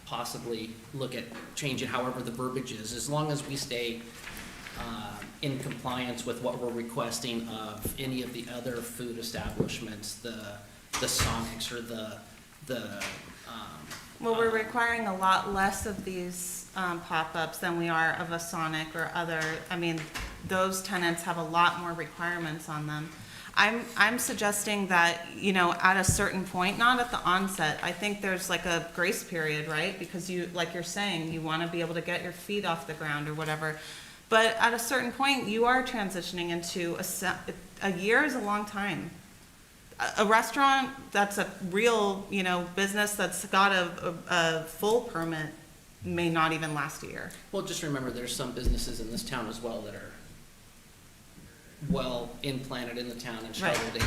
possibly look at changing however the verbiage is, as long as we stay in compliance with what we're requesting of any of the other food establishments, the Sonics or Well, we're requiring a lot less of these pop-ups than we are of a Sonic or other, I mean, those tenants have a lot more requirements on them. I'm suggesting that, at a certain point, not at the onset, I think there's like a grace period, right? Because like you're saying, you want to be able to get your feet off the ground or whatever. But at a certain point, you are transitioning into a year is a long time. A restaurant that's a real, business that's got a full permit may not even last a year. Well, just remember, there's some businesses in this town as well that are well implanted in the town and struggle daily.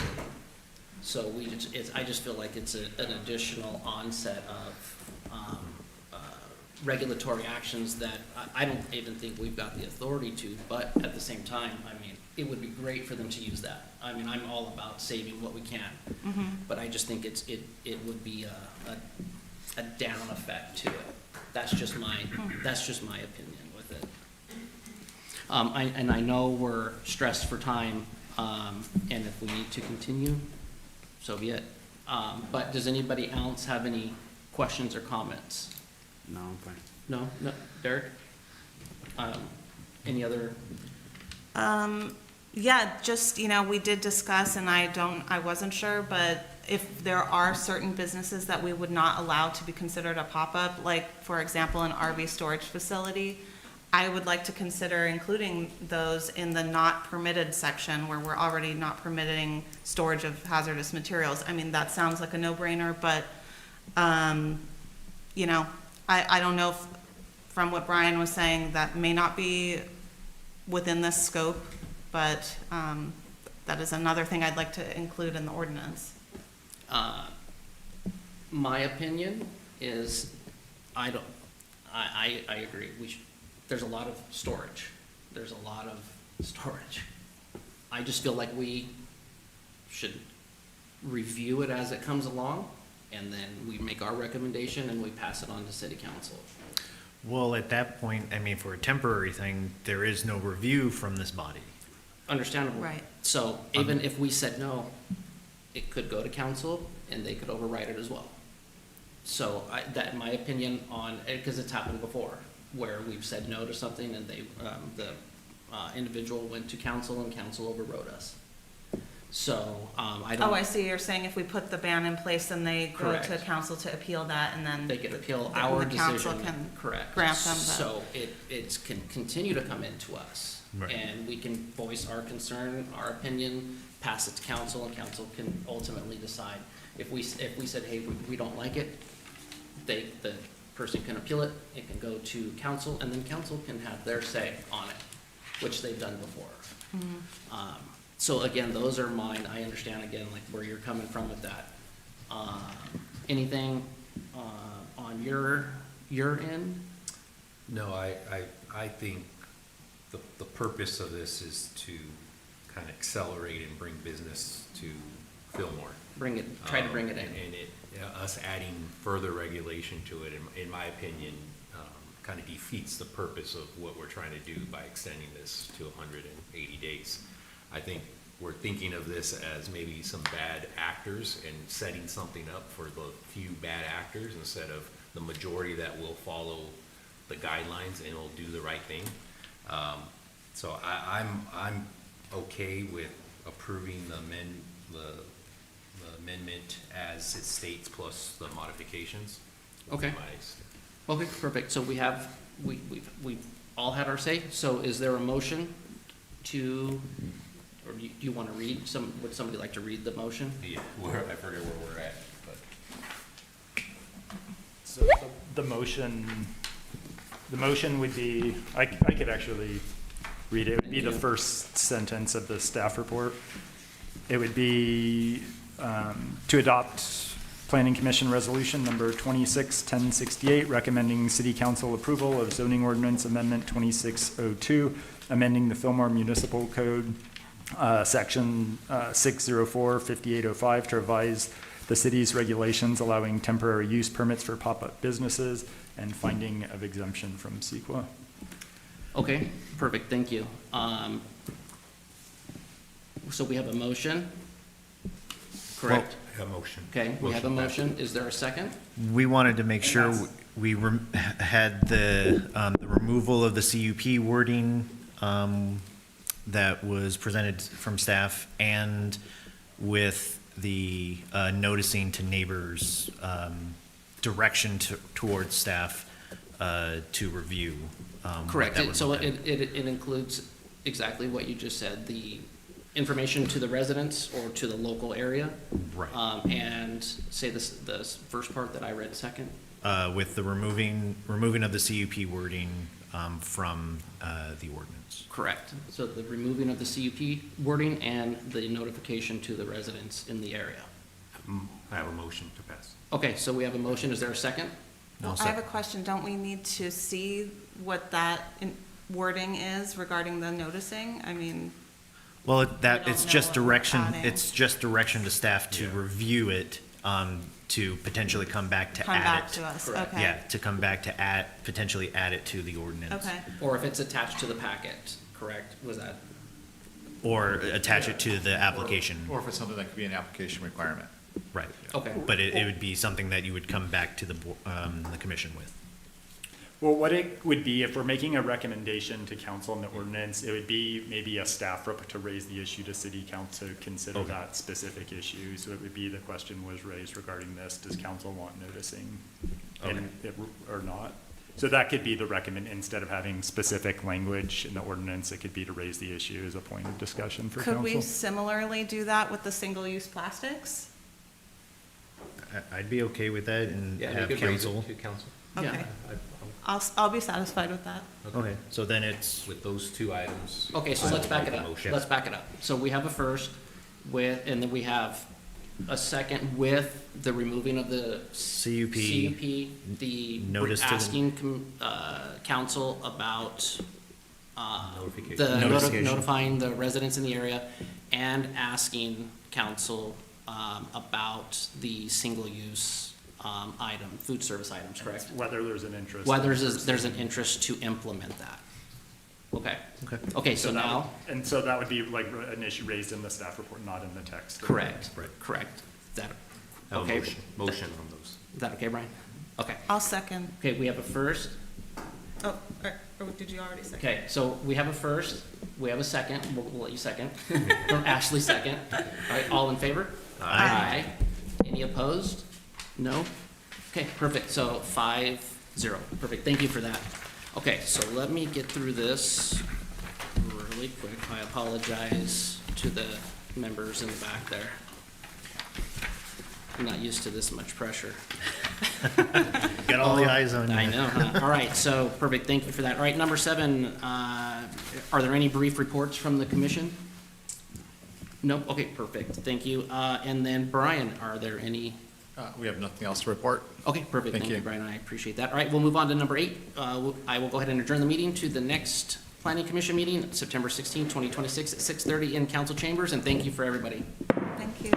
So I just feel like it's an additional onset of regulatory actions that I don't even think we've got the authority to, but at the same time, I mean, it would be great for them to use that. I mean, I'm all about saving what we can, but I just think it would be a down effect to it. That's just my opinion with it. I know we're stressed for time, and if we need to continue, so be it. But does anybody else have any questions or comments? No, I'm fine. No, Derek? Any other? Yeah, just, we did discuss, and I wasn't sure, but if there are certain businesses that we would not allow to be considered a pop-up, like, for example, an RV storage facility, I would like to consider including those in the not permitted section where we're already not permitting storage of hazardous materials. I mean, that sounds like a no-brainer, but, I don't know if, from what Brian was saying, that may not be within this scope, but that is another thing I'd like to include in the ordinance. My opinion is, I agree. There's a lot of storage. I just feel like we should review it as it comes along, and then we make our recommendation and we pass it on to city council. Well, at that point, I mean, for a temporary thing, there is no review from this body. Understandable. Right. So even if we said no, it could go to council and they could override it as well. So in my opinion because it's happened before, where we've said no to something and the individual went to council and council overrode us. So, I don't. Oh, I see. You're saying if we put the ban in place, then they go to Correct. council to appeal that, and then They could appeal the our council decision. can Correct. grant them the. So it can continue to come into us. Right. And we can voice our concern, our opinion, pass it to council, and council can ultimately decide. If we said, hey, we don't like it, the person can appeal it, it can go to council, and then council can have their say on it, which they've done before. So again, those are mine. I understand again, like where you're coming from with that. Anything on your end? No, I think the purpose of this is to kind of accelerate and bring business to Fillmore. Try to bring it in. And us adding further regulation to it, in my opinion, kind of defeats the purpose of what we're trying to do by extending this to 180 days. I think we're thinking of this as maybe some bad actors and setting something up for the few bad actors instead of the majority that will follow the guidelines and will do the right thing. So I'm okay with approving the amendment as it states plus the modifications. Okay. Okay, perfect. So we've all had our say. So is there a motion to, or do you want to read would somebody like to read the motion? Yeah, I forget where we're at, but. So the motion would be, I could actually read it. It would be the first sentence of the staff report. It would be to adopt Planning Commission Resolution Number 261068, recommending City Council approval of Zoning Ordinance Amendment 2602, amending the Fillmore Municipal Code, Section 604-5805, to revise the city's regulations allowing temporary use permits for pop-up businesses and finding of exemption from CEQA. Okay, perfect, thank you. So we have a motion, correct? A motion. Okay, we have a motion. Is there a second? We wanted to make sure we had the removal of the CUP wording that was presented from staff, and with the noticing to neighbors, direction towards staff to review. Correct. So it includes exactly what you just said, the information to the residents or to the local area. Right. And say the first part that I read second. With the removing of the CUP wording from the ordinance. Correct. So the removing of the CUP wording and the notification to the residents in the area. I have a motion to pass. Okay, so we have a motion. Is there a second? Well, I have a question. Don't we need to see what that wording is regarding the noticing? I mean, Well, We don't it's know just what we're direction, adding. it's just direction to staff to review it, to potentially come back to come add back it. to us, Correct. okay. Yeah, to come back to potentially add it to the ordinance. Okay, Or if it's attached to the packet, correct? Was that? Or attach it to the application, Or if it's something that could be an application requirement. right. Okay. But it would be something that you would come back to the commission with. Well, what it would be, if we're making a recommendation to council in the ordinance, it would be maybe a staff rep to raise the issue to city council to consider Okay. that specific issue. So it would be, the question was raised regarding this, does council want noticing or not? So that could be the instead of having specific language in the ordinance, it could be to raise the issue as a point of discussion for council. could we similarly do that with the single-use plastics? I'd be okay with that and have council. To council. Yeah. Okay, I'll be satisfied with that. Okay, so then it's, With those two items. Okay, so let's back it up. Motion. Let's back it up. So we have a first and then we have a second with the removing of the CUP. the Notice to the- asking council about Notification. the Notification. notifying the residents in the area and asking council about the single-use item, food service items, correct? Whether there's an interest. Whether there's an interest to implement that. Okay. Okay, so now, And so that would be like an issue raised in the staff report, not in the text. correct, correct. That, Have a okay? motion on those. Is that okay, Brian? Okay. I'll second. Okay, we have a first. Oh, or did you already second? Okay, so we have a first, we have a second, we'll let you second, or Ashley second. All right, all in favor? Aye. Any opposed? No? Okay, perfect, so 5-0, perfect, thank you for that. Okay, so let me get through this really quick. I apologize to the members in the back there. I'm not used to this much pressure. got all the eyes on you. I know, huh? All right, so, perfect, thank you for that. All right, number 7, are there any brief reports from the commission? No, okay, perfect, thank you. And then Brian, are there any? We have nothing else to report. Okay, perfect, Thank thank you, you. Brian, I appreciate that. All right, we'll move on to number 8. I will go ahead and adjourn the meeting to the next planning commission meeting, September 16, 2026, at 6:30 in council chambers, and thank you for everybody. Thank you.